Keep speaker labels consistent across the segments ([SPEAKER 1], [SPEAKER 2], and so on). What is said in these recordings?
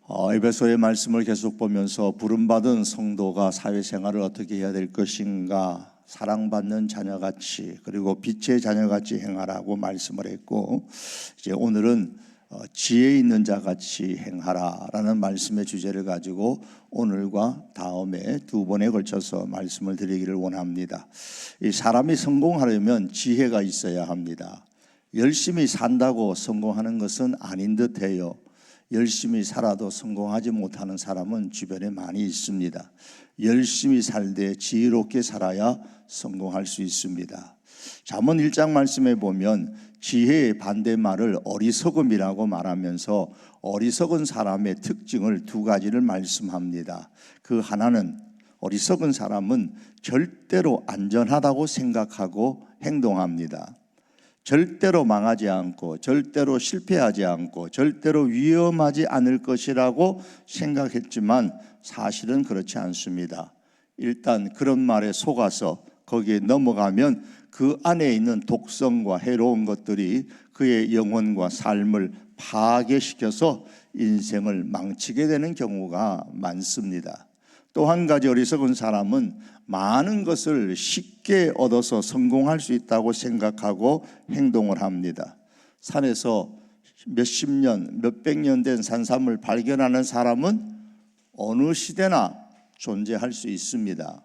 [SPEAKER 1] 에베소의 말씀을 계속 보면서 부름받은 성도가 사회생활을 어떻게 해야 될 것인가, 사랑받는 자녀같이 그리고 빛의 자녀같이 행하라고 말씀을 했고, 이제 오늘은 지혜 있는 자같이 행하라라는 말씀의 주제를 가지고 오늘과 다음에 두 번에 걸쳐서 말씀을 드리기를 원합니다. 이 사람이 성공하려면 지혜가 있어야 합니다. 열심히 산다고 성공하는 것은 아닌 듯해요. 열심히 살아도 성공하지 못하는 사람은 주변에 많이 있습니다. 열심히 살되 지혜롭게 살아야 성공할 수 있습니다. 잠언 1장 말씀에 보면 지혜의 반대말을 어리석음이라고 말하면서 어리석은 사람의 특징을 두 가지를 말씀합니다. 그 하나는, 어리석은 사람은 절대로 안전하다고 생각하고 행동합니다. 절대로 망하지 않고 절대로 실패하지 않고 절대로 위험하지 않을 것이라고 생각했지만 사실은 그렇지 않습니다. 일단 그런 말에 속아서 거기에 넘어가면 그 안에 있는 독성과 해로운 것들이 그의 영혼과 삶을 파괴시켜서 인생을 망치게 되는 경우가 많습니다. 또 한 가지 어리석은 사람은 많은 것을 쉽게 얻어서 성공할 수 있다고 생각하고 행동을 합니다. 산에서 몇십 년, 몇백 년 된 산삼을 발견하는 사람은 어느 시대나 존재할 수 있습니다.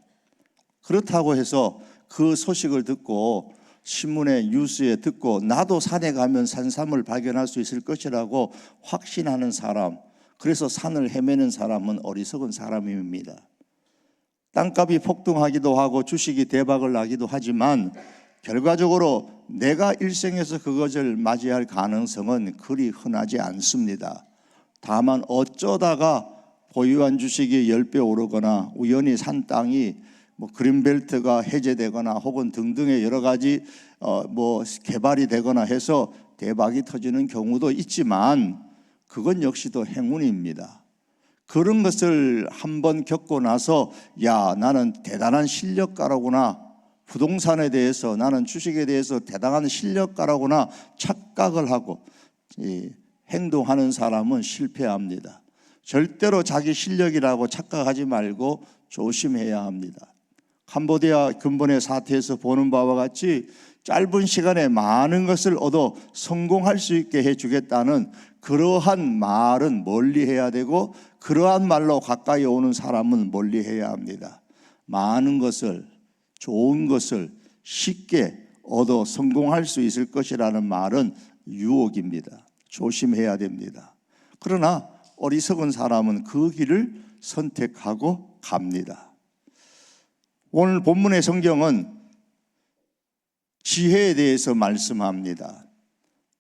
[SPEAKER 1] 그렇다고 해서 그 소식을 듣고 신문에 뉴스에 듣고 나도 산에 가면 산삼을 발견할 수 있을 것이라고 확신하는 사람, 그래서 산을 헤매는 사람은 어리석은 사람입니다. 땅값이 폭등하기도 하고 주식이 대박을 나기도 하지만 결과적으로 내가 일생에서 그것을 맞이할 가능성은 그리 흔하지 않습니다. 다만 어쩌다가 보유한 주식이 10배 오르거나 우연히 산 땅이 그린벨트가 해제되거나 혹은 등등의 여러 가지 개발이 되거나 해서 대박이 터지는 경우도 있지만 그건 역시도 행운입니다. 그런 것을 한번 겪고 나서 나는 대단한 실력가라구나, 부동산에 대해서 나는 주식에 대해서 대단한 실력가라구나 착각을 하고 행동하는 사람은 실패합니다. 절대로 자기 실력이라고 착각하지 말고 조심해야 합니다. 캄보디아 근본의 사태에서 보는 바와 같이 짧은 시간에 많은 것을 얻어 성공할 수 있게 해주겠다는 그러한 말은 멀리해야 되고, 그러한 말로 가까이 오는 사람은 멀리해야 합니다. 많은 것을, 좋은 것을 쉽게 얻어 성공할 수 있을 것이라는 말은 유혹입니다. 조심해야 됩니다. 그러나 어리석은 사람은 그 길을 선택하고 갑니다. 오늘 본문의 성경은 지혜에 대해서 말씀합니다.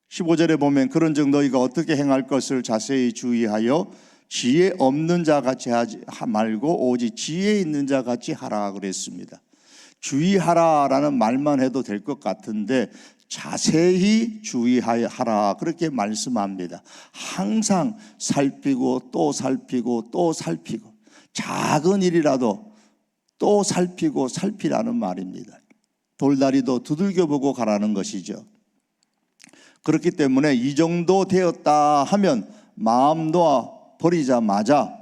[SPEAKER 1] 15절에 보면 그런즉 너희가 어떻게 행할 것을 자세히 주의하여 지혜 없는 자 같이 하지 말고 오직 지혜 있는 자 같이 하라 그랬습니다. 주의하라라는 말만 해도 될 것 같은데 자세히 주의하라 그렇게 말씀합니다. 항상 살피고 또 살피고 또 살피고, 작은 일이라도 또 살피고 살피라는 말입니다. 돌다리도 두들겨보고 가라는 것이죠. 그렇기 때문에 이 정도 되었다 하면 마음 놓아 버리자마자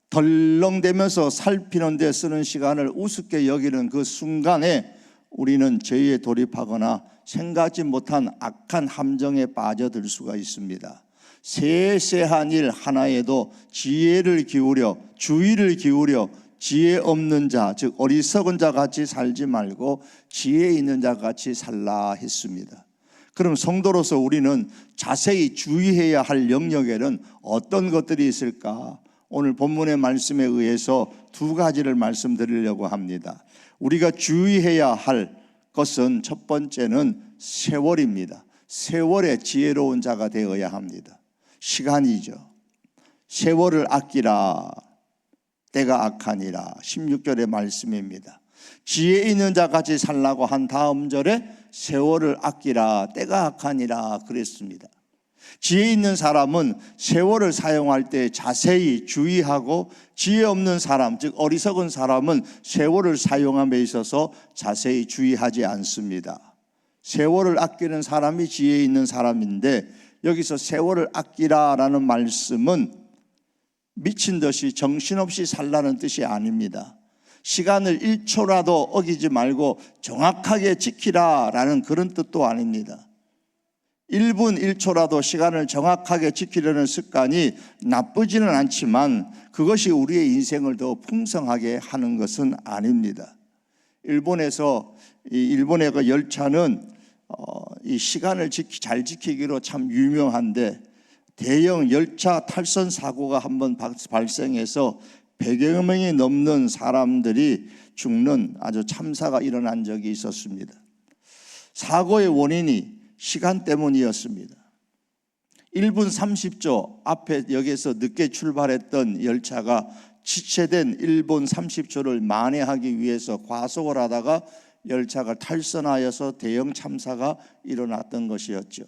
[SPEAKER 1] 덜렁대면서 살피는 데 쓰는 시간을 우습게 여기는 그 순간에 우리는 죄에 돌입하거나 생각지 못한 악한 함정에 빠져들 수가 있습니다. 세세한 일 하나에도 지혜를 기울여, 주의를 기울여 지혜 없는 자, 즉 어리석은 자 같이 살지 말고 지혜 있는 자 같이 살라 했습니다. 그럼 성도로서 우리는 자세히 주의해야 할 영역에는 어떤 것들이 있을까? 오늘 본문의 말씀에 의해서 두 가지를 말씀드리려고 합니다. 우리가 주의해야 할 것은 첫 번째는 세월입니다. 세월에 지혜로운 자가 되어야 합니다. 시간이죠. 세월을 아끼라, 때가 악하니라. 16절의 말씀입니다. 지혜 있는 자같이 살라고 한 다음 절에 세월을 아끼라, 때가 악하니라 그랬습니다. 지혜 있는 사람은 세월을 사용할 때 자세히 주의하고, 지혜 없는 사람, 즉 어리석은 사람은 세월을 사용함에 있어서 자세히 주의하지 않습니다. 세월을 아끼는 사람이 지혜 있는 사람인데, 여기서 세월을 아끼라라는 말씀은 미친 듯이 정신없이 살라는 뜻이 아닙니다. 시간을 1초라도 어기지 말고 정확하게 지키라라는 그런 뜻도 아닙니다. 1분 1초라도 시간을 정확하게 지키려는 습관이 나쁘지는 않지만 그것이 우리의 인생을 더 풍성하게 하는 것은 아닙니다. 일본의 그 열차는 이 시간을 잘 지키기로 참 유명한데, 대형 열차 탈선 사고가 한번 발생해서 100여 명이 넘는 사람들이 죽는 아주 참사가 일어난 적이 있었습니다. 사고의 원인이 시간 때문이었습니다. 1분 30초 앞에 역에서 늦게 출발했던 열차가 지체된 1분 30초를 만회하기 위해서 과속을 하다가 열차가 탈선하여서 대형 참사가 일어났던 것이었죠.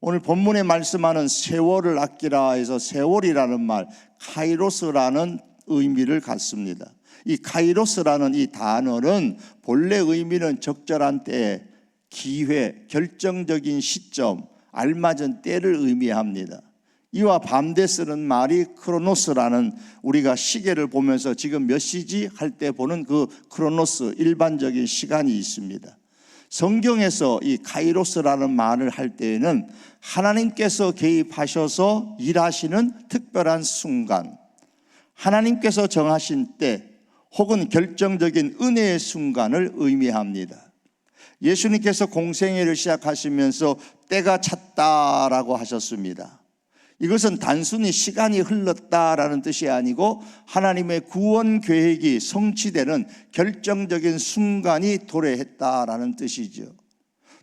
[SPEAKER 1] 오늘 본문에 말씀하는 세월을 아끼라 해서 세월이라는 말, 카이로스라는 의미를 갖습니다. 이 카이로스라는 이 단어는 본래 의미는 적절한 때, 기회, 결정적인 시점, 알맞은 때를 의미합니다. 이와 반대 쓰는 말이 크로노스라는, 우리가 시계를 보면서 지금 몇 시지 할 때 보는 그 크로노스, 일반적인 시간이 있습니다. 성경에서 이 카이로스라는 말을 할 때에는 하나님께서 개입하셔서 일하시는 특별한 순간, 하나님께서 정하신 때 혹은 결정적인 은혜의 순간을 의미합니다. 예수님께서 공생애를 시작하시면서 때가 찼다라고 하셨습니다. 이것은 단순히 시간이 흘렀다라는 뜻이 아니고 하나님의 구원 계획이 성취되는 결정적인 순간이 도래했다라는 뜻이죠.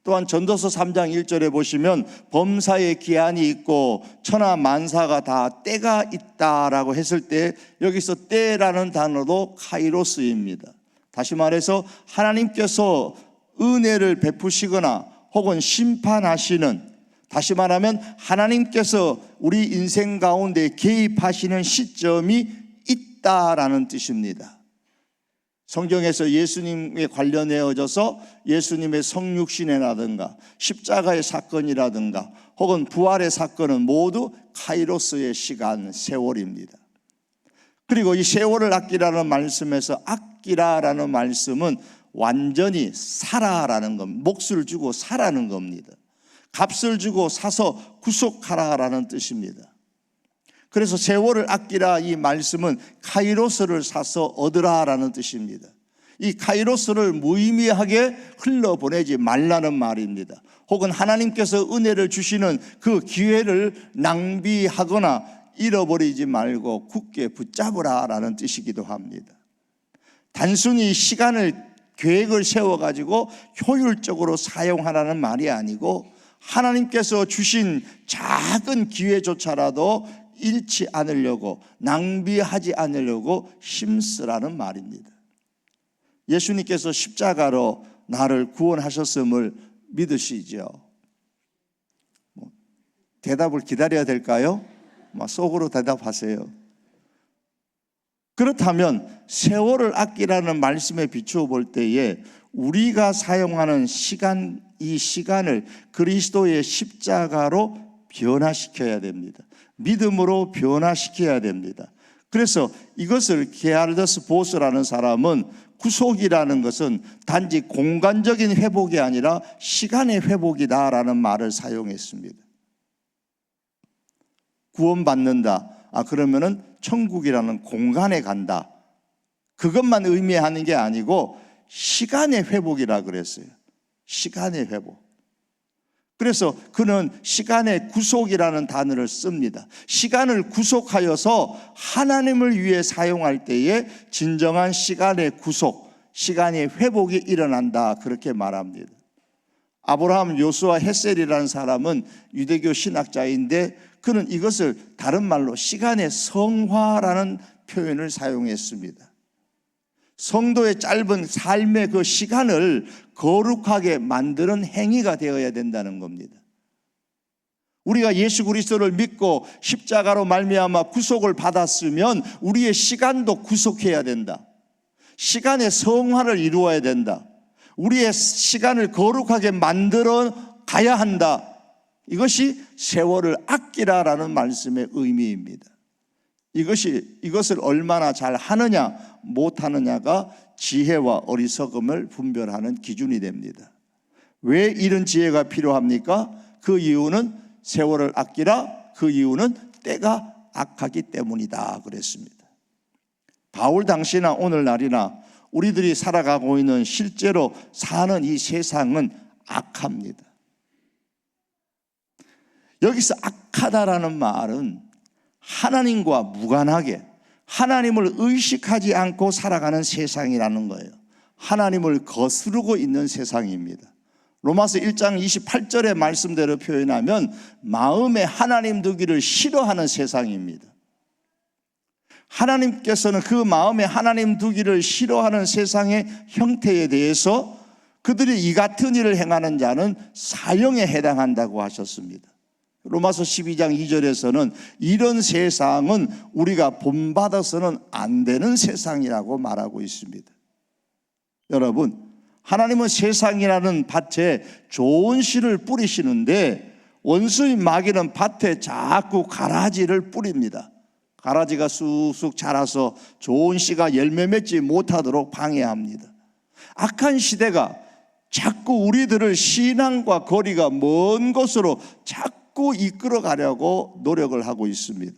[SPEAKER 1] 또한 전도서 3장 1절에 보시면 범사에 기한이 있고 천하 만사가 다 때가 있다라고 했을 때 여기서 때라는 단어도 카이로스입니다. 다시 말해서 하나님께서 은혜를 베푸시거나 혹은 심판하시는, 다시 말하면 하나님께서 우리 인생 가운데 개입하시는 시점이 있다라는 뜻입니다. 성경에서 예수님에 관련해져서 예수님의 성육신이라든가 십자가의 사건이라든가 혹은 부활의 사건은 모두 카이로스의 시간, 세월입니다. 그리고 이 세월을 아끼라는 말씀에서 아끼라라는 말씀은 완전히 사라라는 겁니다. 몫을 주고 사라는 겁니다. 값을 주고 사서 구속하라라는 뜻입니다. 그래서 세월을 아끼라 이 말씀은 카이로스를 사서 얻으라라는 뜻입니다. 이 카이로스를 무의미하게 흘러보내지 말라는 말입니다. 혹은 하나님께서 은혜를 주시는 그 기회를 낭비하거나 잃어버리지 말고 굳게 붙잡으라라는 뜻이기도 합니다. 단순히 시간을 계획을 세워가지고 효율적으로 사용하라는 말이 아니고 하나님께서 주신 작은 기회조차라도 잃지 않으려고, 낭비하지 않으려고 힘쓰라는 말입니다. 예수님께서 십자가로 나를 구원하셨음을 믿으시죠? 대답을 기다려야 될까요? 속으로 대답하세요. 그렇다면 세월을 아끼라는 말씀에 비추어 볼 때에 우리가 사용하는 시간, 이 시간을 그리스도의 십자가로 변화시켜야 됩니다. 믿음으로 변화시켜야 됩니다. 그래서 이것을 게하르더스 보스라는 사람은 구속이라는 것은 단지 공간적인 회복이 아니라 시간의 회복이다라는 말을 사용했습니다. 구원받는다, 그러면은 천국이라는 공간에 간다, 그것만 의미하는 게 아니고 시간의 회복이라 그랬어요. 시간의 회복. 그래서 그는 시간의 구속이라는 단어를 씁니다. 시간을 구속하여서 하나님을 위해 사용할 때에 진정한 시간의 구속, 시간의 회복이 일어난다, 그렇게 말합니다. 아브라함 요수아 헷셀이라는 사람은 유대교 신학자인데 그는 이것을 다른 말로 시간의 성화라는 표현을 사용했습니다. 성도의 짧은 삶의 그 시간을 거룩하게 만드는 행위가 되어야 된다는 겁니다. 우리가 예수 그리스도를 믿고 십자가로 말미암아 구속을 받았으면 우리의 시간도 구속해야 된다. 시간의 성화를 이루어야 된다. 우리의 시간을 거룩하게 만들어 가야 한다. 이것이 세월을 아끼라라는 말씀의 의미입니다. 이것을 얼마나 잘 하느냐 못하느냐가 지혜와 어리석음을 분별하는 기준이 됩니다. 왜 이런 지혜가 필요합니까? 그 이유는 세월을 아끼라, 그 이유는 때가 악하기 때문이다 그랬습니다. 바울 당시나 오늘날이나 우리들이 살아가고 있는 실제로 사는 이 세상은 악합니다. 여기서 악하다라는 말은 하나님과 무관하게 하나님을 의식하지 않고 살아가는 세상이라는 거예요. 하나님을 거스르고 있는 세상입니다. 로마서 1장 28절의 말씀대로 표현하면 마음에 하나님 두기를 싫어하는 세상입니다. 하나님께서는 그 마음에 하나님 두기를 싫어하는 세상의 형태에 대해서 그들이 이 같은 일을 행하는 자는 사형에 해당한다고 하셨습니다. 로마서 12장 2절에서는 이런 세상은 우리가 본받아서는 안 되는 세상이라고 말하고 있습니다. 여러분, 하나님은 세상이라는 밭에 좋은 씨를 뿌리시는데 원수인 마귀는 밭에 자꾸 가라지를 뿌립니다. 가라지가 쑥쑥 자라서 좋은 씨가 열매 맺지 못하도록 방해합니다. 악한 시대가 자꾸 우리들을 신앙과 거리가 먼 곳으로 자꾸 이끌어 가려고 노력을 하고 있습니다.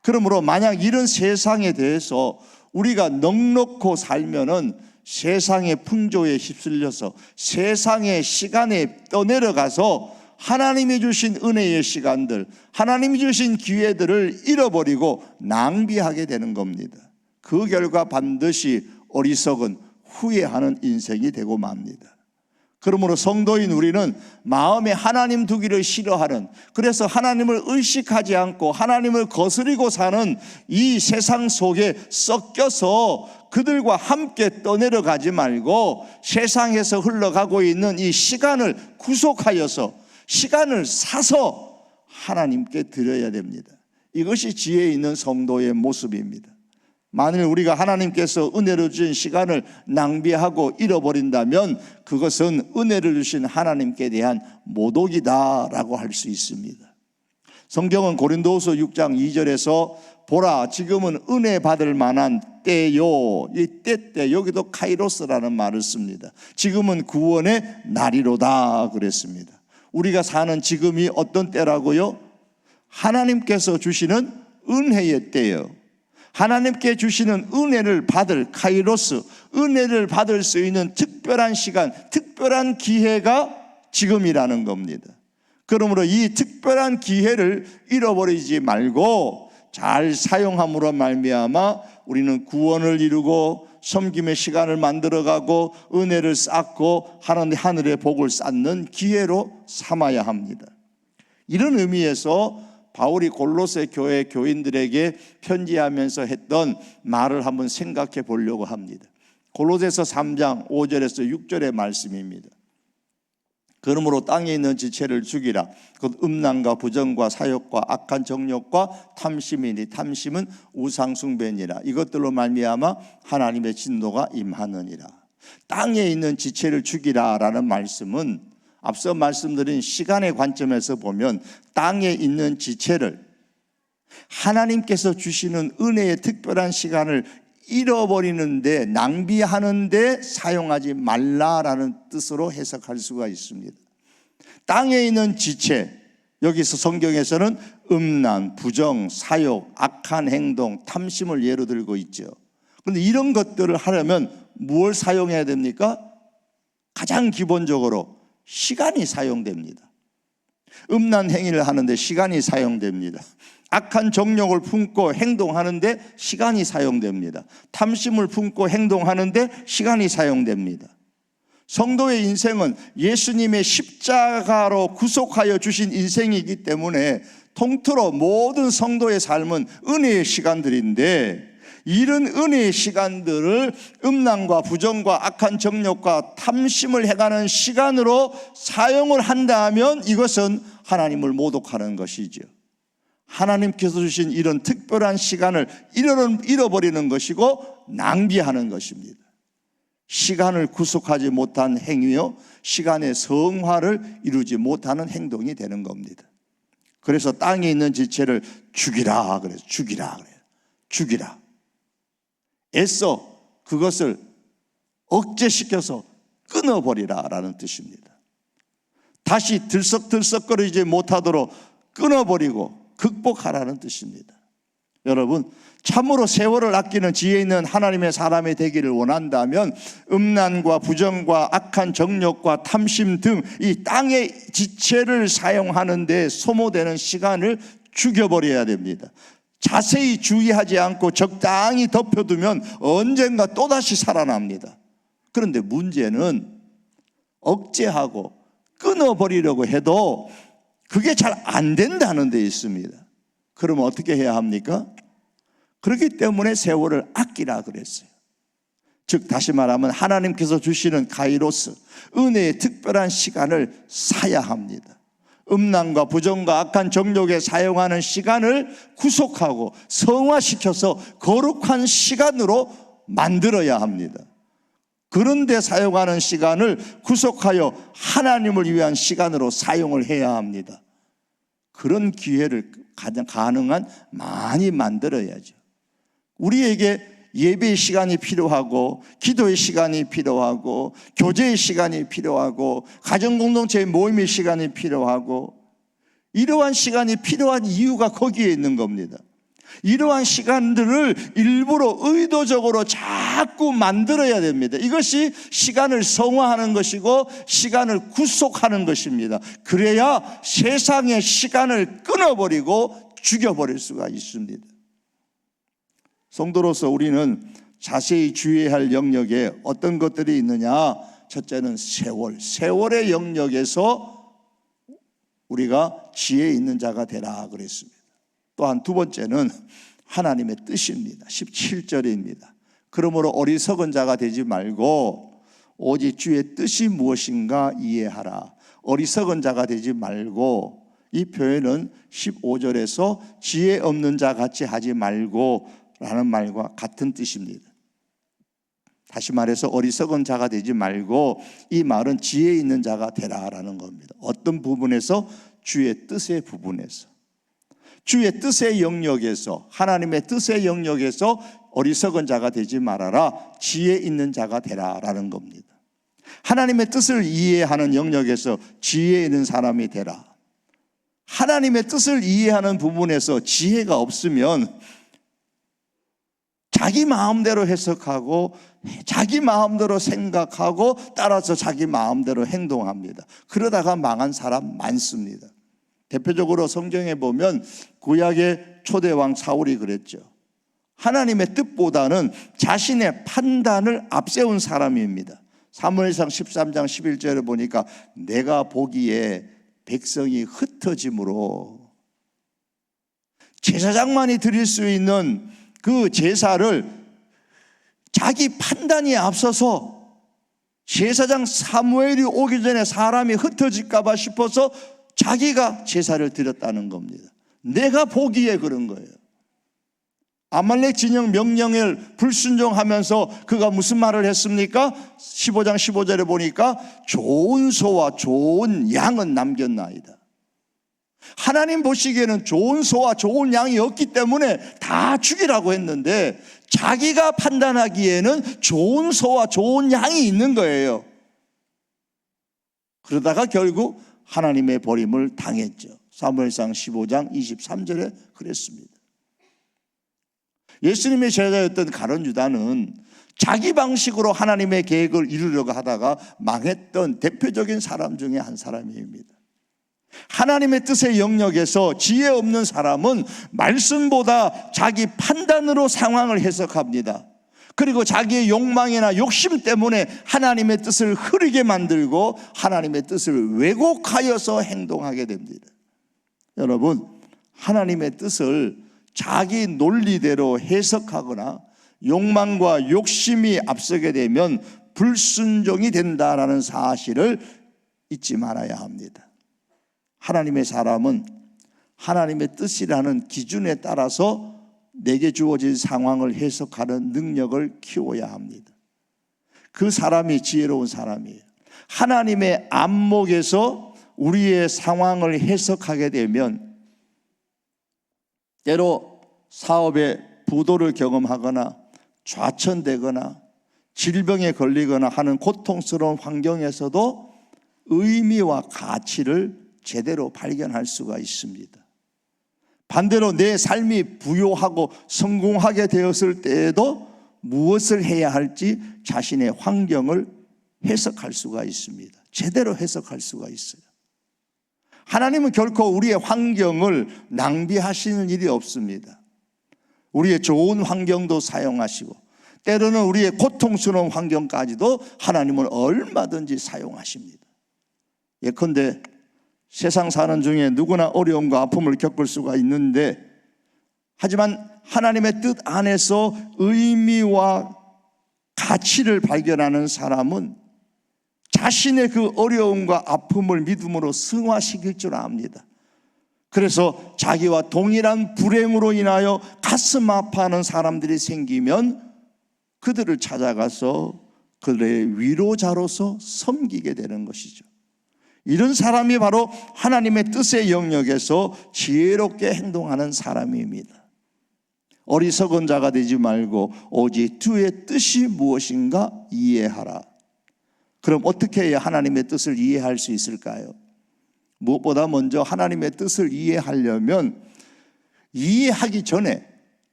[SPEAKER 1] 그러므로 만약 이런 세상에 대해서 우리가 넉넉히 살면은 세상의 풍조에 휩쓸려서 세상의 시간에 떠내려가서 하나님이 주신 은혜의 시간들, 하나님이 주신 기회들을 잃어버리고 낭비하게 되는 겁니다. 그 결과 반드시 어리석은 후회하는 인생이 되고 맙니다. 그러므로 성도인 우리는 마음에 하나님 두기를 싫어하는, 그래서 하나님을 의식하지 않고 하나님을 거스리고 사는 이 세상 속에 섞여서 그들과 함께 떠내려가지 말고 세상에서 흘러가고 있는 이 시간을 구속하여서 시간을 사서 하나님께 드려야 됩니다. 이것이 지혜 있는 성도의 모습입니다. 만일 우리가 하나님께서 은혜를 주신 시간을 낭비하고 잃어버린다면 그것은 은혜를 주신 하나님께 대한 모독이다라고 할 수 있습니다. 성경은 고린도후서 6장 2절에서 보라 지금은 은혜 받을 만한 때요, 이 때 여기도 카이로스라는 말을 씁니다. 지금은 구원의 날이로다 그랬습니다. 우리가 사는 지금이 어떤 때라고요? 하나님께서 주시는 은혜의 때요. 하나님께 주시는 은혜를 받을 카이로스, 은혜를 받을 수 있는 특별한 시간, 특별한 기회가 지금이라는 겁니다. 그러므로 이 특별한 기회를 잃어버리지 말고 잘 사용함으로 말미암아 우리는 구원을 이루고 섬김의 시간을 만들어가고 은혜를 쌓고 하늘의 복을 쌓는 기회로 삼아야 합니다. 이런 의미에서 바울이 골로새 교회 교인들에게 편지하면서 했던 말을 한번 생각해 보려고 합니다. 골로새서 3장 5절에서 6절의 말씀입니다. 그러므로 땅에 있는 지체를 죽이라. 곧 음란과 부정과 사욕과 악한 정욕과 탐심이니 탐심은 우상숭배니라. 이것들로 말미암아 하나님의 진노가 임하느니라. 땅에 있는 지체를 죽이라라는 말씀은 앞서 말씀드린 시간의 관점에서 보면 땅에 있는 지체를 하나님께서 주시는 은혜의 특별한 시간을 잃어버리는데, 낭비하는데 사용하지 말라라는 뜻으로 해석할 수가 있습니다. 땅에 있는 지체, 여기서 성경에서는 음란, 부정, 사욕, 악한 행동, 탐심을 예로 들고 있죠. 그런데 이런 것들을 하려면 무엇을 사용해야 됩니까? 가장 기본적으로 시간이 사용됩니다. 음란 행위를 하는데 시간이 사용됩니다. 악한 정욕을 품고 행동하는데 시간이 사용됩니다. 탐심을 품고 행동하는데 시간이 사용됩니다. 성도의 인생은 예수님의 십자가로 구속하여 주신 인생이기 때문에 통틀어 모든 성도의 삶은 은혜의 시간들인데, 이런 은혜의 시간들을 음란과 부정과 악한 정욕과 탐심을 해가는 시간으로 사용을 한다면 이것은 하나님을 모독하는 것이죠. 하나님께서 주신 이런 특별한 시간을 잃어버리는 것이고 낭비하는 것입니다. 시간을 구속하지 못한 행위요, 시간의 성화를 이루지 못하는 행동이 되는 겁니다. 그래서 땅에 있는 지체를 죽이라 그래서 죽이라 그래요. 죽이라. 애써 그것을 억제시켜서 끊어버리라라는 뜻입니다. 다시 들썩들썩거리지 못하도록 끊어버리고 극복하라는 뜻입니다. 여러분, 참으로 세월을 아끼는 지혜 있는 하나님의 사람이 되기를 원한다면 음란과 부정과 악한 정욕과 탐심 등 이 땅의 지체를 사용하는 데 소모되는 시간을 죽여버려야 됩니다. 자세히 주의하지 않고 적당히 덮여두면 언젠가 또다시 살아납니다. 그런데 문제는 억제하고 끊어버리려고 해도 그게 잘 안 된다는 데 있습니다. 그러면 어떻게 해야 합니까? 그렇기 때문에 세월을 아끼라 그랬어요. 즉 다시 말하면 하나님께서 주시는 카이로스, 은혜의 특별한 시간을 사야 합니다. 음란과 부정과 악한 정욕에 사용하는 시간을 구속하고 성화시켜서 거룩한 시간으로 만들어야 합니다. 그런데 사용하는 시간을 구속하여 하나님을 위한 시간으로 사용을 해야 합니다. 그런 기회를 가능한 많이 만들어야죠. 우리에게 예배의 시간이 필요하고 기도의 시간이 필요하고 교제의 시간이 필요하고 가정공동체의 모임의 시간이 필요하고 이러한 시간이 필요한 이유가 거기에 있는 겁니다. 이러한 시간들을 일부러 의도적으로 자꾸 만들어야 됩니다. 이것이 시간을 성화하는 것이고 시간을 구속하는 것입니다. 그래야 세상의 시간을 끊어버리고 죽여버릴 수가 있습니다. 성도로서 우리는 자세히 주의해야 할 영역에 어떤 것들이 있느냐? 첫째는 세월의 영역에서 우리가 지혜 있는 자가 되라 그랬습니다. 또한 두 번째는 하나님의 뜻입니다. 17절입니다. 그러므로 어리석은 자가 되지 말고 오직 주의 뜻이 무엇인가 이해하라. 어리석은 자가 되지 말고, 이 표현은 15절에서 지혜 없는 자 같이 하지 말고 라는 말과 같은 뜻입니다. 다시 말해서 어리석은 자가 되지 말고, 이 말은 지혜 있는 자가 되라라는 겁니다. 어떤 부분에서? 주의 뜻의 부분에서, 주의 뜻의 영역에서, 하나님의 뜻의 영역에서 어리석은 자가 되지 말아라, 지혜 있는 자가 되라라는 겁니다. 하나님의 뜻을 이해하는 영역에서 지혜 있는 사람이 되라. 하나님의 뜻을 이해하는 부분에서 지혜가 없으면 자기 마음대로 해석하고 자기 마음대로 생각하고 따라서 자기 마음대로 행동합니다. 그러다가 망한 사람 많습니다. 대표적으로 성경에 보면 구약의 초대왕 사울이 그랬죠. 하나님의 뜻보다는 자신의 판단을 앞세운 사람입니다. 사무엘상 13장 11절에 보니까 내가 보기에 백성이 흩어짐으로 제사장만이 드릴 수 있는 그 제사를 자기 판단이 앞서서 제사장 사무엘이 오기 전에 사람이 흩어질까 봐 싶어서 자기가 제사를 드렸다는 겁니다. 내가 보기에 그런 거예요. 아말렉 진영 명령을 불순종하면서 그가 무슨 말을 했습니까? 15장 15절에 보니까 좋은 소와 좋은 양은 남겼나이다. 하나님 보시기에는 좋은 소와 좋은 양이 없기 때문에 다 죽이라고 했는데 자기가 판단하기에는 좋은 소와 좋은 양이 있는 거예요. 그러다가 결국 하나님의 버림을 당했죠. 사무엘상 15장 23절에 그랬습니다. 예수님의 제자였던 가룟 유다는 자기 방식으로 하나님의 계획을 이루려고 하다가 망했던 대표적인 사람 중에 한 사람입니다. 하나님의 뜻의 영역에서 지혜 없는 사람은 말씀보다 자기 판단으로 상황을 해석합니다. 그리고 자기의 욕망이나 욕심 때문에 하나님의 뜻을 흐리게 만들고 하나님의 뜻을 왜곡하여서 행동하게 됩니다. 여러분, 하나님의 뜻을 자기 논리대로 해석하거나 욕망과 욕심이 앞서게 되면 불순종이 된다라는 사실을 잊지 말아야 합니다. 하나님의 사람은 하나님의 뜻이라는 기준에 따라서 내게 주어진 상황을 해석하는 능력을 키워야 합니다. 그 사람이 지혜로운 사람이에요. 하나님의 안목에서 우리의 상황을 해석하게 되면 때로 사업의 부도를 경험하거나 좌천되거나 질병에 걸리거나 하는 고통스러운 환경에서도 의미와 가치를 제대로 발견할 수가 있습니다. 반대로 내 삶이 부요하고 성공하게 되었을 때에도 무엇을 해야 할지 자신의 환경을 해석할 수가 있습니다. 제대로 해석할 수가 있어요. 하나님은 결코 우리의 환경을 낭비하시는 일이 없습니다. 우리의 좋은 환경도 사용하시고 때로는 우리의 고통스러운 환경까지도 하나님은 얼마든지 사용하십니다. 예컨대 세상 사는 중에 누구나 어려움과 아픔을 겪을 수가 있는데, 하지만 하나님의 뜻 안에서 의미와 가치를 발견하는 사람은 자신의 그 어려움과 아픔을 믿음으로 승화시킬 줄 압니다. 그래서 자기와 동일한 불행으로 인하여 가슴 아파하는 사람들이 생기면 그들을 찾아가서 그들의 위로자로서 섬기게 되는 것이죠. 이런 사람이 바로 하나님의 뜻의 영역에서 지혜롭게 행동하는 사람입니다. 어리석은 자가 되지 말고 오직 주의 뜻이 무엇인가 이해하라. 그럼 어떻게 해야 하나님의 뜻을 이해할 수 있을까요? 무엇보다 먼저 하나님의 뜻을 이해하려면 이해하기 전에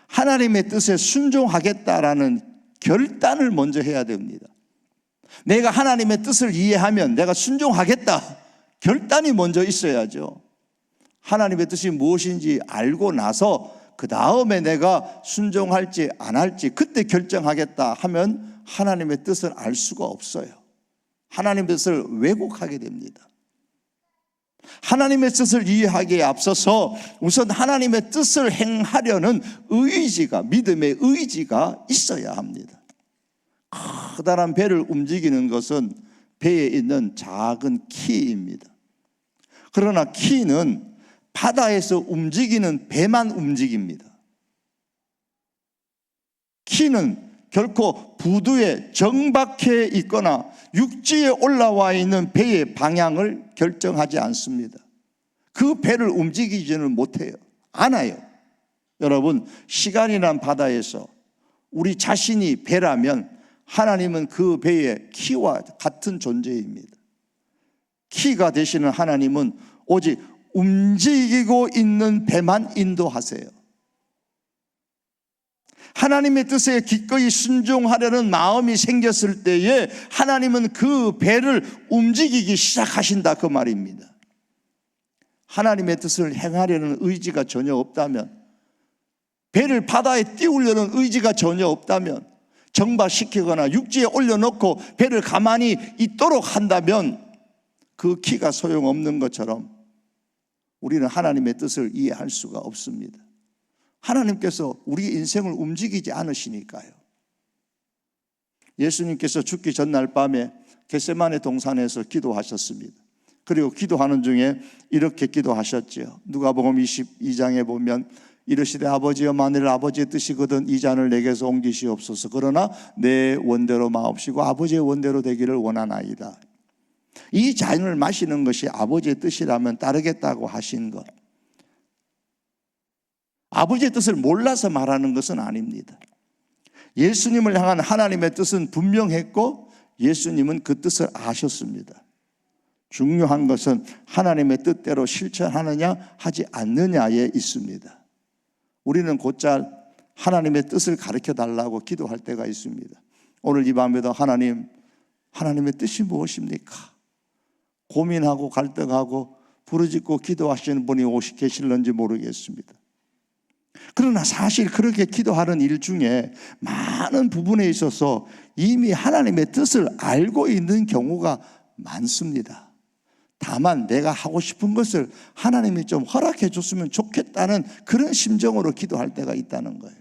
[SPEAKER 1] 하나님의 뜻에 순종하겠다라는 결단을 먼저 해야 됩니다. 내가 하나님의 뜻을 이해하면 내가 순종하겠다, 결단이 먼저 있어야죠. 하나님의 뜻이 무엇인지 알고 나서 그 다음에 내가 순종할지 안 할지 그때 결정하겠다 하면 하나님의 뜻을 알 수가 없어요. 하나님의 뜻을 왜곡하게 됩니다. 하나님의 뜻을 이해하기에 앞서서 우선 하나님의 뜻을 행하려는 의지가, 믿음의 의지가 있어야 합니다. 커다란 배를 움직이는 것은 배에 있는 작은 키입니다. 그러나 키는 바다에서 움직이는 배만 움직입니다. 키는 결코 부두에 정박해 있거나 육지에 올라와 있는 배의 방향을 결정하지 않습니다. 그 배를 움직이지는 못해요. 않아요. 여러분, 시간이란 바다에서 우리 자신이 배라면 하나님은 그 배의 키와 같은 존재입니다. 키가 되시는 하나님은 오직 움직이고 있는 배만 인도하세요. 하나님의 뜻에 기꺼이 순종하려는 마음이 생겼을 때에 하나님은 그 배를 움직이기 시작하신다, 그 말입니다. 하나님의 뜻을 행하려는 의지가 전혀 없다면, 배를 바다에 띄우려는 의지가 전혀 없다면, 정박시키거나 육지에 올려놓고 배를 가만히 있도록 한다면 그 키가 소용없는 것처럼 우리는 하나님의 뜻을 이해할 수가 없습니다. 하나님께서 우리 인생을 움직이지 않으시니까요. 예수님께서 죽기 전날 밤에 겟세마네 동산에서 기도하셨습니다. 그리고 기도하는 중에 이렇게 기도하셨죠. 누가복음 22장에 보면 이르시되 아버지여, 만일 아버지의 뜻이거든 이 잔을 내게서 옮기시옵소서. 그러나 내 원대로 마옵시고 아버지의 원대로 되기를 원하나이다. 이 잔을 마시는 것이 아버지의 뜻이라면 따르겠다고 하신 것, 아버지의 뜻을 몰라서 말하는 것은 아닙니다. 예수님을 향한 하나님의 뜻은 분명했고 예수님은 그 뜻을 아셨습니다. 중요한 것은 하나님의 뜻대로 실천하느냐 하지 않느냐에 있습니다. 우리는 곧잘 하나님의 뜻을 가르쳐 달라고 기도할 때가 있습니다. 오늘 이 밤에도 하나님의 뜻이 무엇입니까? 고민하고 갈등하고 부르짖고 기도하시는 분이 혹시 계실는지 모르겠습니다. 그러나 사실 그렇게 기도하는 일 중에 많은 부분에 있어서 이미 하나님의 뜻을 알고 있는 경우가 많습니다. 다만 내가 하고 싶은 것을 하나님이 좀 허락해 줬으면 좋겠다는 그런 심정으로 기도할 때가 있다는 거예요.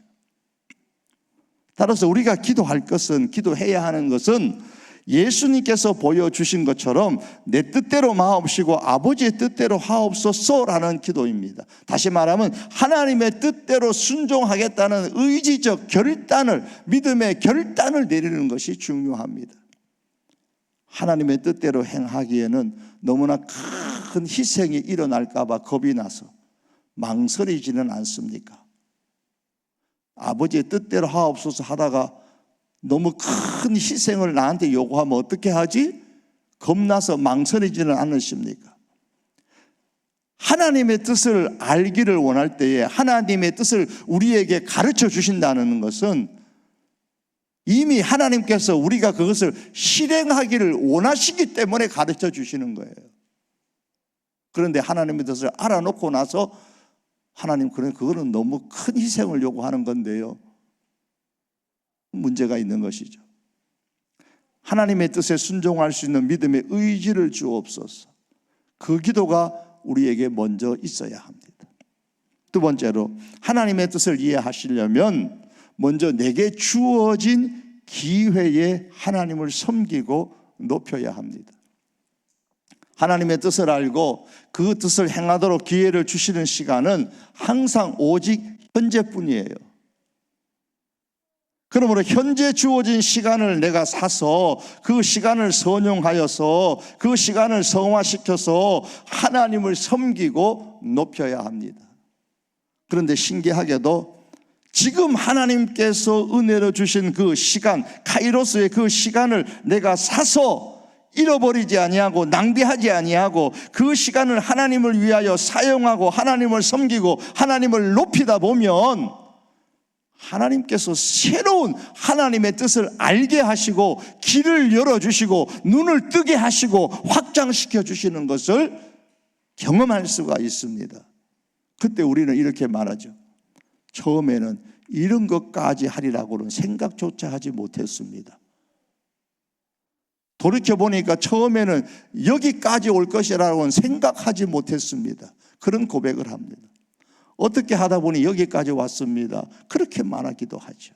[SPEAKER 1] 따라서 우리가 기도할 것은, 기도해야 하는 것은 예수님께서 보여주신 것처럼 내 뜻대로 마옵시고 아버지의 뜻대로 하옵소서라는 기도입니다. 다시 말하면 하나님의 뜻대로 순종하겠다는 의지적 결단을, 믿음의 결단을 내리는 것이 중요합니다. 하나님의 뜻대로 행하기에는 너무나 큰 희생이 일어날까 봐 겁이 나서 망설이지는 않습니까? 아버지의 뜻대로 하옵소서 하다가 너무 큰 희생을 나한테 요구하면 어떻게 하지? 겁나서 망설이지는 않으십니까? 하나님의 뜻을 알기를 원할 때에 하나님의 뜻을 우리에게 가르쳐 주신다는 것은 이미 하나님께서 우리가 그것을 실행하기를 원하시기 때문에 가르쳐 주시는 거예요. 그런데 하나님의 뜻을 알아놓고 나서 하나님, 그거는 너무 큰 희생을 요구하는 건데요, 문제가 있는 것이죠. 하나님의 뜻에 순종할 수 있는 믿음의 의지를 주옵소서. 그 기도가 우리에게 먼저 있어야 합니다. 두 번째로, 하나님의 뜻을 이해하시려면 먼저 내게 주어진 기회에 하나님을 섬기고 높여야 합니다. 하나님의 뜻을 알고 그 뜻을 행하도록 기회를 주시는 시간은 항상 오직 현재뿐이에요. 그러므로 현재 주어진 시간을 내가 사서 그 시간을 선용하여서 그 시간을 성화시켜서 하나님을 섬기고 높여야 합니다. 그런데 신기하게도 지금 하나님께서 은혜로 주신 그 시간, 카이로스의 그 시간을 내가 사서 잃어버리지 아니하고 낭비하지 아니하고 그 시간을 하나님을 위하여 사용하고 하나님을 섬기고 하나님을 높이다 보면 하나님께서 새로운 하나님의 뜻을 알게 하시고 길을 열어주시고 눈을 뜨게 하시고 확장시켜 주시는 것을 경험할 수가 있습니다. 그때 우리는 이렇게 말하죠. 처음에는 이런 것까지 하리라고는 생각조차 하지 못했습니다. 돌이켜보니까 처음에는 여기까지 올 것이라고는 생각하지 못했습니다. 그런 고백을 합니다. 어떻게 하다 보니 여기까지 왔습니다. 그렇게 말하기도 하죠.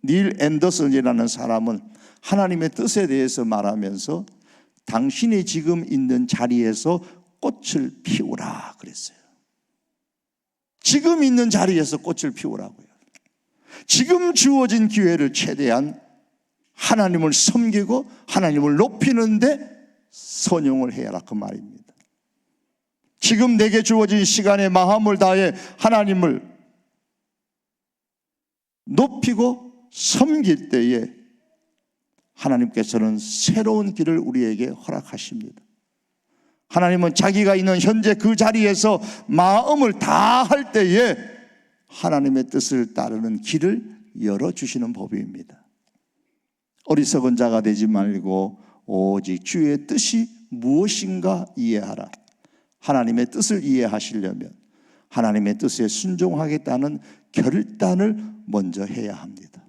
[SPEAKER 1] 닐 앤더슨이라는 사람은 하나님의 뜻에 대해서 말하면서 당신이 지금 있는 자리에서 꽃을 피우라 그랬어요. 지금 있는 자리에서 꽃을 피우라고요. 지금 주어진 기회를 최대한 하나님을 섬기고 하나님을 높이는데 선용을 해라, 그 말입니다. 지금 내게 주어진 시간에 마음을 다해 하나님을 높이고 섬길 때에 하나님께서는 새로운 길을 우리에게 허락하십니다. 하나님은 자기가 있는 현재 그 자리에서 마음을 다할 때에 하나님의 뜻을 따르는 길을 열어주시는 법입니다. 어리석은 자가 되지 말고 오직 주의 뜻이 무엇인가 이해하라. 하나님의 뜻을 이해하시려면 하나님의 뜻에 순종하겠다는 결단을 먼저 해야 합니다.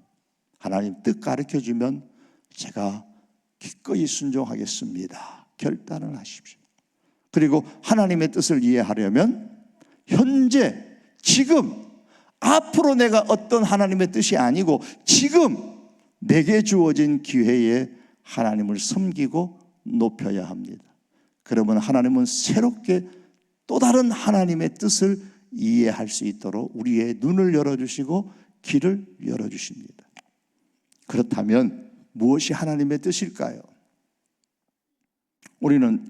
[SPEAKER 1] 하나님 뜻 가르쳐주면 제가 기꺼이 순종하겠습니다. 결단을 하십시오. 그리고 하나님의 뜻을 이해하려면 현재, 지금, 앞으로 내가 어떤 하나님의 뜻이 아니고 지금 내게 주어진 기회에 하나님을 섬기고 높여야 합니다. 그러면 하나님은 새롭게 또 다른 하나님의 뜻을 이해할 수 있도록 우리의 눈을 열어주시고 길을 열어주십니다. 그렇다면 무엇이 하나님의 뜻일까요? 우리는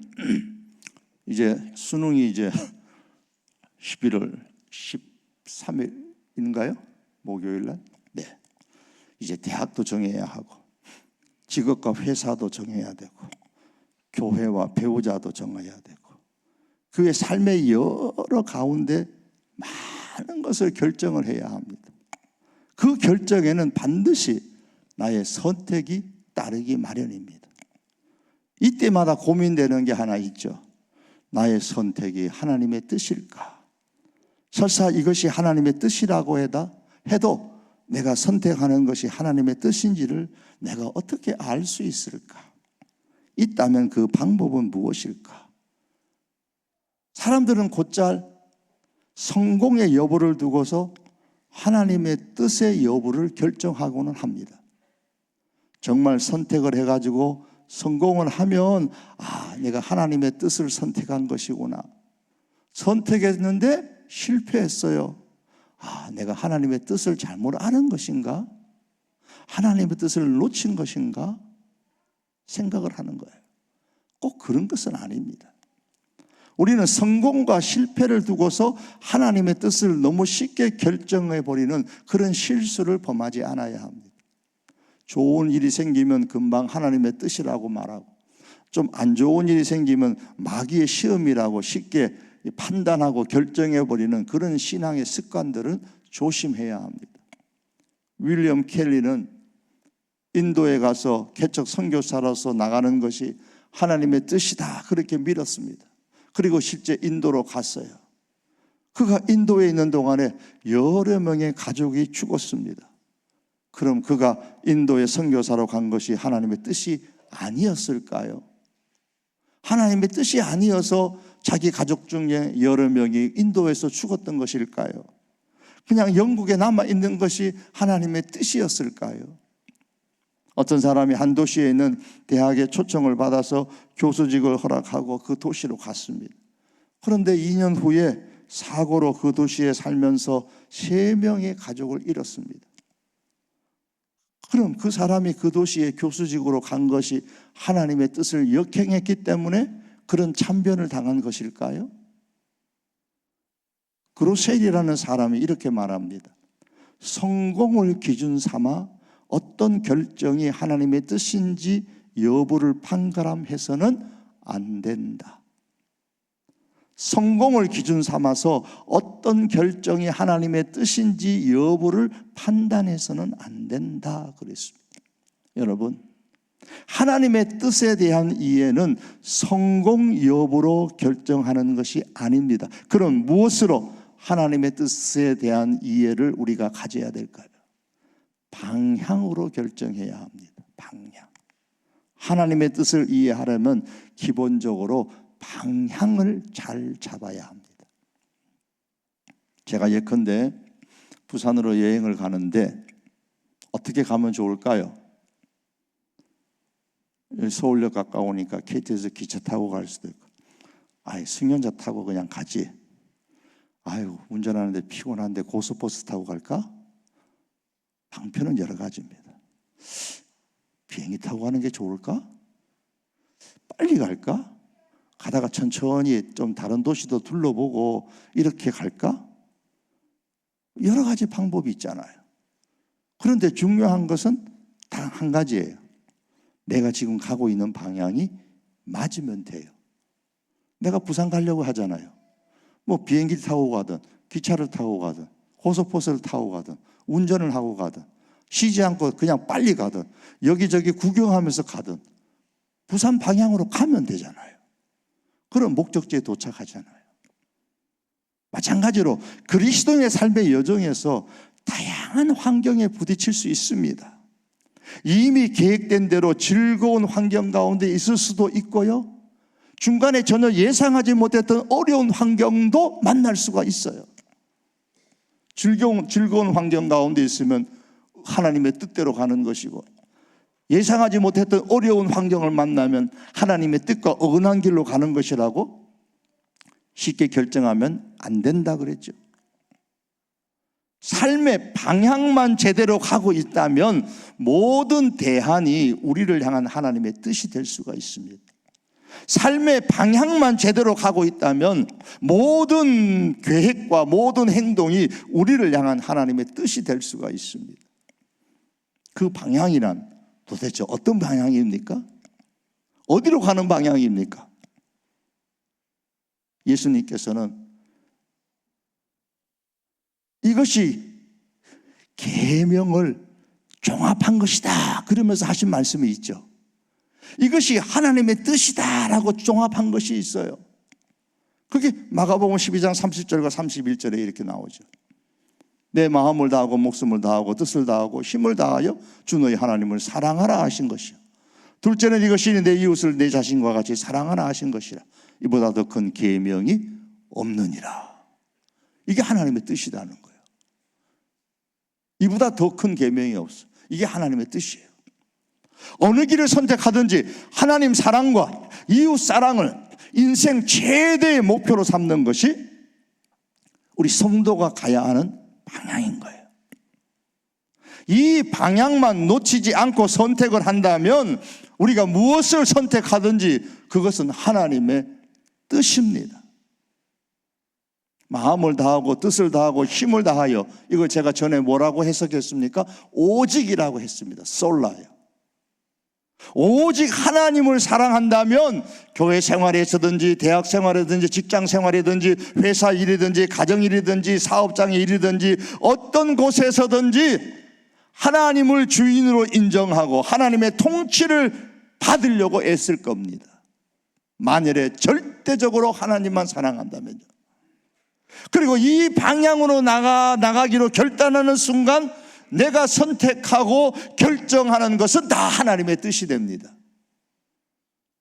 [SPEAKER 1] 이제 수능이 이제 11월 13일인가요? 목요일날? 네. 이제 대학도 정해야 하고 직업과 회사도 정해야 되고 교회와 배우자도 정해야 되고 그의 삶의 여러 가운데 많은 것을 결정을 해야 합니다. 그 결정에는 반드시 나의 선택이 따르기 마련입니다. 이때마다 고민되는 게 하나 있죠. 나의 선택이 하나님의 뜻일까? 설사 이것이 하나님의 뜻이라고 해도 내가 선택하는 것이 하나님의 뜻인지를 내가 어떻게 알 수 있을까? 있다면 그 방법은 무엇일까? 사람들은 곧잘 성공의 여부를 두고서 하나님의 뜻의 여부를 결정하고는 합니다. 정말 선택을 해가지고 성공을 하면 내가 하나님의 뜻을 선택한 것이구나. 선택했는데 실패했어요. 내가 하나님의 뜻을 잘못 아는 것인가? 하나님의 뜻을 놓친 것인가? 생각을 하는 거예요. 꼭 그런 것은 아닙니다. 우리는 성공과 실패를 두고서 하나님의 뜻을 너무 쉽게 결정해버리는 그런 실수를 범하지 않아야 합니다. 좋은 일이 생기면 금방 하나님의 뜻이라고 말하고, 좀 안 좋은 일이 생기면 마귀의 시험이라고 쉽게 판단하고 결정해버리는 그런 신앙의 습관들은 조심해야 합니다. 윌리엄 켈리는 인도에 가서 개척 선교사로서 나가는 것이 하나님의 뜻이다 그렇게 믿었습니다. 그리고 실제 인도로 갔어요. 그가 인도에 있는 동안에 여러 명의 가족이 죽었습니다. 그럼 그가 인도에 선교사로 간 것이 하나님의 뜻이 아니었을까요? 하나님의 뜻이 아니어서 자기 가족 중에 여러 명이 인도에서 죽었던 것일까요? 그냥 영국에 남아있는 것이 하나님의 뜻이었을까요? 어떤 사람이 한 도시에 있는 대학에 초청을 받아서 교수직을 허락하고 그 도시로 갔습니다. 그런데 2년 후에 사고로 그 도시에 살면서 3명의 가족을 잃었습니다. 그럼 그 사람이 그 도시에 교수직으로 간 것이 하나님의 뜻을 역행했기 때문에 그런 참변을 당한 것일까요? 그로셀이라는 사람이 이렇게 말합니다. 성공을 기준 삼아 어떤 결정이 하나님의 뜻인지 여부를 판가름해서는 안 된다. 성공을 기준 삼아서 어떤 결정이 하나님의 뜻인지 여부를 판단해서는 안 된다 그랬습니다. 여러분, 하나님의 뜻에 대한 이해는 성공 여부로 결정하는 것이 아닙니다. 그럼 무엇으로 하나님의 뜻에 대한 이해를 우리가 가져야 될까요? 방향으로 결정해야 합니다. 방향. 하나님의 뜻을 이해하려면 기본적으로 방향을 잘 잡아야 합니다. 제가 예컨대 부산으로 여행을 가는데 어떻게 가면 좋을까요? 서울역 가까우니까 KT에서 기차 타고 갈 수도 있고, 승용차 타고 그냥 가지. 운전하는데 피곤한데 고속버스 타고 갈까? 방편은 여러 가지입니다. 비행기 타고 가는 게 좋을까? 빨리 갈까? 가다가 천천히 좀 다른 도시도 둘러보고 이렇게 갈까? 여러 가지 방법이 있잖아요. 그런데 중요한 것은 단 한 가지예요. 내가 지금 가고 있는 방향이 맞으면 돼요. 내가 부산 가려고 하잖아요. 뭐 비행기 타고 가든 기차를 타고 가든 고속버스를 타고 가든 운전을 하고 가든 쉬지 않고 그냥 빨리 가든 여기저기 구경하면서 가든 부산 방향으로 가면 되잖아요. 그런 목적지에 도착하잖아요. 마찬가지로 그리스도인의 삶의 여정에서 다양한 환경에 부딪힐 수 있습니다. 이미 계획된 대로 즐거운 환경 가운데 있을 수도 있고요, 중간에 전혀 예상하지 못했던 어려운 환경도 만날 수가 있어요. 즐거운 환경 가운데 있으면 하나님의 뜻대로 가는 것이고, 예상하지 못했던 어려운 환경을 만나면 하나님의 뜻과 어긋난 길로 가는 것이라고 쉽게 결정하면 안 된다 그랬죠. 삶의 방향만 제대로 가고 있다면 모든 대안이 우리를 향한 하나님의 뜻이 될 수가 있습니다. 삶의 방향만 제대로 가고 있다면 모든 계획과 모든 행동이 우리를 향한 하나님의 뜻이 될 수가 있습니다. 그 방향이란 도대체 어떤 방향입니까? 어디로 가는 방향입니까? 예수님께서는 이것이 계명을 종합한 것이다 그러면서 하신 말씀이 있죠. 이것이 하나님의 뜻이다라고 종합한 것이 있어요. 그게 마가복음 12장 30절과 31절에 이렇게 나오죠. 내 마음을 다하고 목숨을 다하고 뜻을 다하고 힘을 다하여 주 너희 하나님을 사랑하라 하신 것이요, 둘째는 이것이 내 이웃을 내 자신과 같이 사랑하라 하신 것이라. 이보다 더 큰 계명이 없느니라. 이게 하나님의 뜻이라는 거예요. 이보다 더 큰 계명이 없어. 이게 하나님의 뜻이에요. 어느 길을 선택하든지 하나님 사랑과 이웃 사랑을 인생 최대의 목표로 삼는 것이 우리 성도가 가야 하는 방향인 거예요. 이 방향만 놓치지 않고 선택을 한다면 우리가 무엇을 선택하든지 그것은 하나님의 뜻입니다. 마음을 다하고 뜻을 다하고 힘을 다하여, 이걸 제가 전에 뭐라고 해석했습니까? 오직이라고 했습니다. 솔라요. 오직 하나님을 사랑한다면 교회 생활에서든지 대학 생활이든지 직장 생활이든지 회사 일이든지 가정 일이든지 사업장의 일이든지 어떤 곳에서든지 하나님을 주인으로 인정하고 하나님의 통치를 받으려고 애쓸 겁니다. 만일에 절대적으로 하나님만 사랑한다면요. 그리고 이 방향으로 나가기로 결단하는 순간 내가 선택하고 결정하는 것은 다 하나님의 뜻이 됩니다.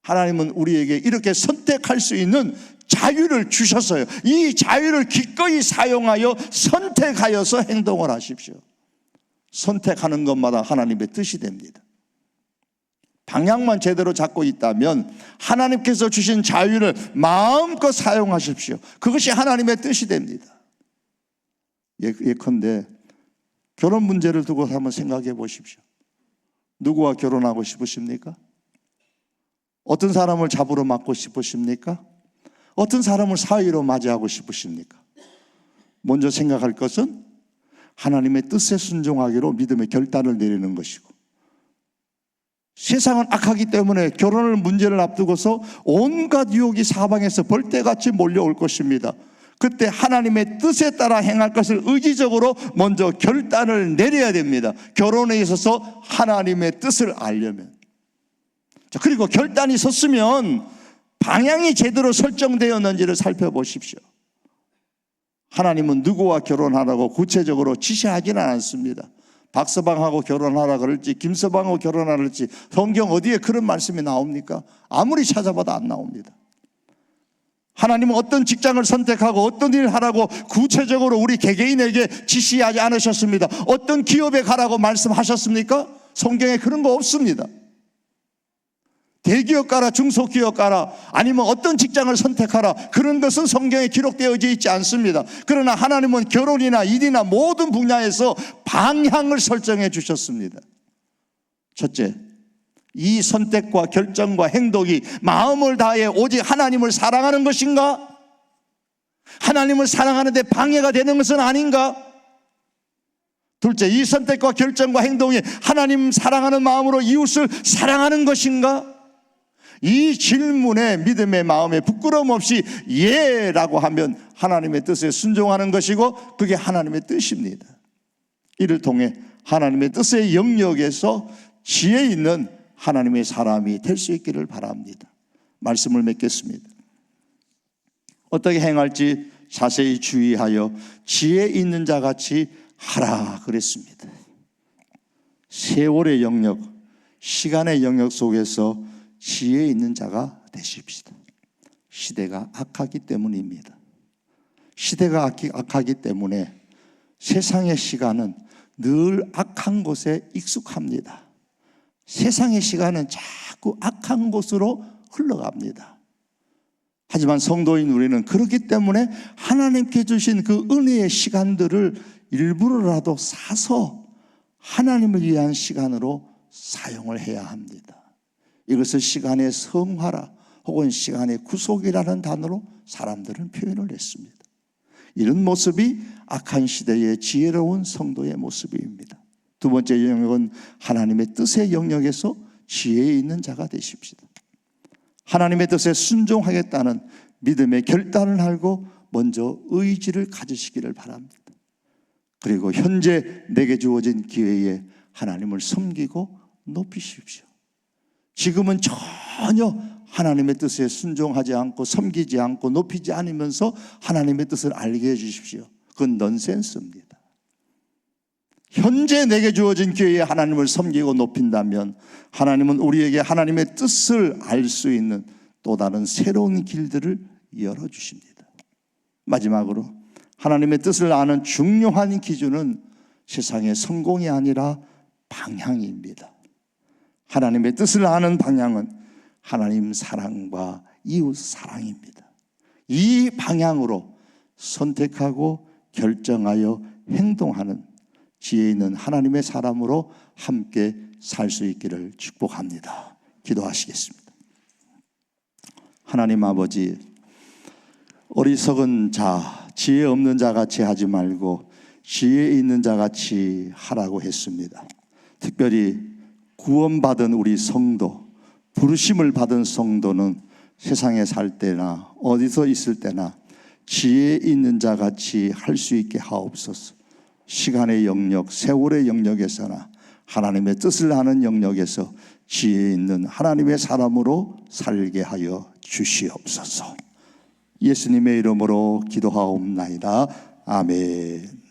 [SPEAKER 1] 하나님은 우리에게 이렇게 선택할 수 있는 자유를 주셨어요. 이 자유를 기꺼이 사용하여 선택하여서 행동을 하십시오. 선택하는 것마다 하나님의 뜻이 됩니다. 방향만 제대로 잡고 있다면 하나님께서 주신 자유를 마음껏 사용하십시오. 그것이 하나님의 뜻이 됩니다. 예컨대 결혼 문제를 두고 한번 생각해 보십시오. 누구와 결혼하고 싶으십니까? 어떤 사람을 잡으러 맞고 싶으십니까? 어떤 사람을 사위로 맞이하고 싶으십니까? 먼저 생각할 것은 하나님의 뜻에 순종하기로 믿음의 결단을 내리는 것이고, 세상은 악하기 때문에 결혼을 문제를 앞두고서 온갖 유혹이 사방에서 벌떼같이 몰려올 것입니다. 그때 하나님의 뜻에 따라 행할 것을 의지적으로 먼저 결단을 내려야 됩니다. 결혼에 있어서 하나님의 뜻을 알려면. 자, 그리고 결단이 섰으면 방향이 제대로 설정되었는지를 살펴보십시오. 하나님은 누구와 결혼하라고 구체적으로 지시하지는 않습니다. 박서방하고 결혼하라 그럴지 김서방하고 결혼하라 그럴지 성경 어디에 그런 말씀이 나옵니까? 아무리 찾아봐도 안 나옵니다. 하나님은 어떤 직장을 선택하고 어떤 일을 하라고 구체적으로 우리 개개인에게 지시하지 않으셨습니다. 어떤 기업에 가라고 말씀하셨습니까? 성경에 그런 거 없습니다. 대기업 가라, 중소기업 가라, 아니면 어떤 직장을 선택하라, 그런 것은 성경에 기록되어 있지 않습니다. 그러나 하나님은 결혼이나 일이나 모든 분야에서 방향을 설정해 주셨습니다. 첫째, 이 선택과 결정과 행동이 마음을 다해 오직 하나님을 사랑하는 것인가? 하나님을 사랑하는데 방해가 되는 것은 아닌가? 둘째, 이 선택과 결정과 행동이 하나님 사랑하는 마음으로 이웃을 사랑하는 것인가? 이 질문에 믿음의 마음에 부끄러움 없이 예라고 하면 하나님의 뜻에 순종하는 것이고, 그게 하나님의 뜻입니다. 이를 통해 하나님의 뜻의 영역에서 지혜 있는 하나님의 사람이 될 수 있기를 바랍니다. 말씀을 맺겠습니다. 어떻게 행할지 자세히 주의하여 지혜 있는 자같이 하라 그랬습니다. 세월의 영역, 시간의 영역 속에서 지혜 있는 자가 되십시다. 시대가 악하기 때문입니다. 시대가 악하기 때문에 세상의 시간은 늘 악한 곳에 익숙합니다. 세상의 시간은 자꾸 악한 곳으로 흘러갑니다. 하지만 성도인 우리는 그렇기 때문에 하나님께 주신 그 은혜의 시간들을 일부러라도 사서 하나님을 위한 시간으로 사용을 해야 합니다. 이것을 시간의 성화라 혹은 시간의 구속이라는 단어로 사람들은 표현을 했습니다. 이런 모습이 악한 시대의 지혜로운 성도의 모습입니다. 두 번째 영역은 하나님의 뜻의 영역에서 지혜 있는 자가 되십시다. 하나님의 뜻에 순종하겠다는 믿음의 결단을 하고 먼저 의지를 가지시기를 바랍니다. 그리고 현재 내게 주어진 기회에 하나님을 섬기고 높이십시오. 지금은 전혀 하나님의 뜻에 순종하지 않고 섬기지 않고 높이지 않으면서 하나님의 뜻을 알게 해주십시오. 그건 넌센스입니다. 현재 내게 주어진 기회에 하나님을 섬기고 높인다면 하나님은 우리에게 하나님의 뜻을 알 수 있는 또 다른 새로운 길들을 열어주십니다. 마지막으로 하나님의 뜻을 아는 중요한 기준은 세상의 성공이 아니라 방향입니다. 하나님의 뜻을 아는 방향은 하나님 사랑과 이웃 사랑입니다. 이 방향으로 선택하고 결정하여 행동하는 지혜 있는 하나님의 사람으로 함께 살 수 있기를 축복합니다. 기도하시겠습니다. 하나님 아버지, 어리석은 자, 지혜 없는 자 같이 하지 말고 지혜 있는 자 같이 하라고 했습니다. 특별히 구원받은 우리 성도, 부르심을 받은 성도는 세상에 살 때나 어디서 있을 때나 지혜 있는 자 같이 할 수 있게 하옵소서. 시간의 영역, 세월의 영역에서나 하나님의 뜻을 하는 영역에서 지혜 있는 하나님의 사람으로 살게 하여 주시옵소서. 예수님의 이름으로 기도하옵나이다. 아멘.